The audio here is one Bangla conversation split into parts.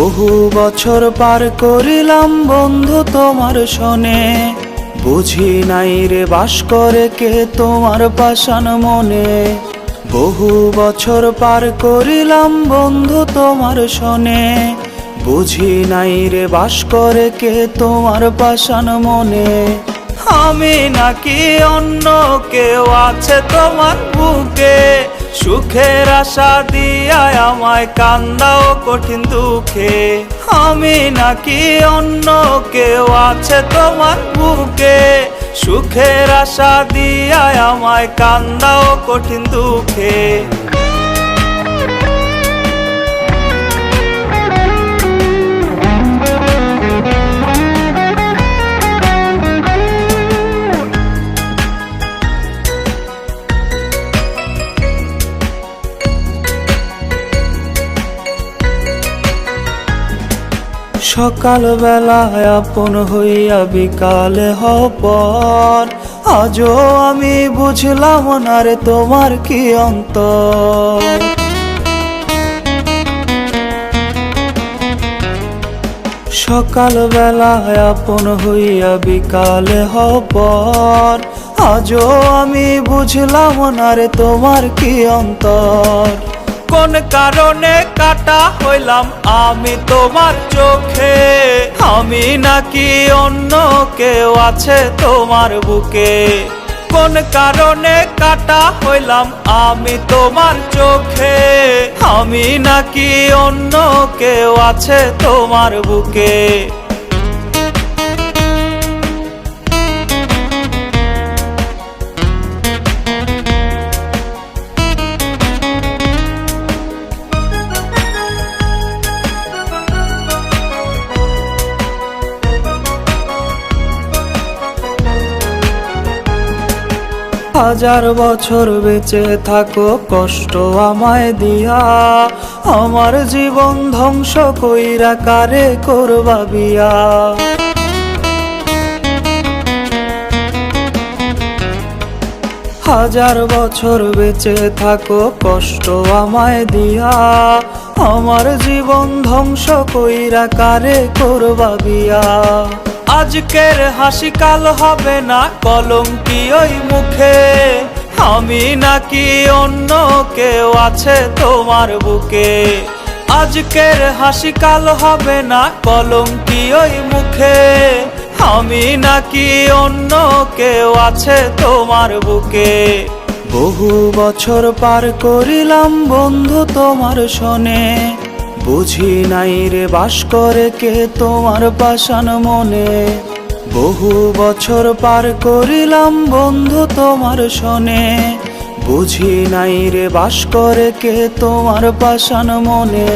বহু বছর পার করিলাম বন্ধু তোমার শোনে, বুঝি নাই রে বাস করে কে তোমার পাষাণ মনে। বহু বছর পার করিলাম বন্ধু তোমার শোনে, বুঝি নাই রে বাস করে কে তোমার পাষাণ মনে। আমি নাকি অন্য কেউ আছে তোমার বুকে, সুখের আশা দিয়া আমায় কান্দাও কঠিন দুঃখে। আমি নাকি অন্য কেউ আছে তোমার বুকে, সুখের আশা দিয়া আমায় কান্দাও কঠিন দুঃখে। সকাল বেলায় আপন হইয়া বিকালে হপর, আজও আমি বুঝলাম না রে তোমার কি অন্তর। সকাল বেলায় আপন হইয়া বিকালে হপর, আজও আমি বুঝলাম না রে তোমার কি অন্তর। কোন কারণে কাটা হইলাম আমি তোমার চোখে, আমি নাকি অন্য কেউ আছে তোমার বুকে। কোন কারণে কাটা হইলাম আমি তোমার চোখে, আমি নাকি অন্য কেউ আছে তোমার বুকে। হাজার বছর বেঁচে থাকো কষ্ট আমায় দিয়া, আমার জীবন ধ্বংস কইরা কারে করবা বিয়া। হাজার বছর বেঁচে থাকো কষ্ট আমায় দিয়া, আমার জীবন ধ্বংস কইরা কারে করবা বিয়া। আজকের হাসি কাল হবে না কলঙ্কি ওই মুখে, আমি নাকি অন্য কেউ আছে তোমার বুকে। আজকের হাসি কাল হবে না কলঙ্কি ওই মুখে, আমি নাকি অন্য কেউ আছে তোমার বুকে। বহু বছর পার করিলাম বন্ধু তোমার শোনে, বুঝি নাই রে বাস করে কে তোমার পাষাণ মনে। বহু বছর পার করিলাম বন্ধু তোমার শোনে, বুঝি নাই রে বাস করে কে তোমার পাষাণ মনে।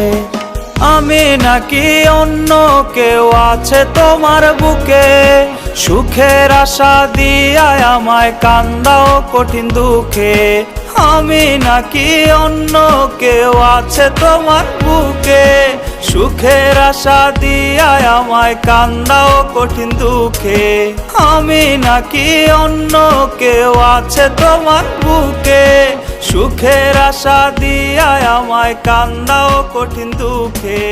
আমি নাকি অন্য কেউ আছে তোমার বুকে, সুখের আশা দিয়া আমায় কান্দাও কঠিন দুঃখে। আমি নাকি অন্য কেউ আছে তোমার বুকে, সুখের আশা দিয়া আমায় কান্দাও কঠিন দুঃখে। আমি নাকি অন্য কেউ আছে তোমার বুকে, সুখের আশা দিয়া আমায় কান্দাও কঠিন দুঃখে।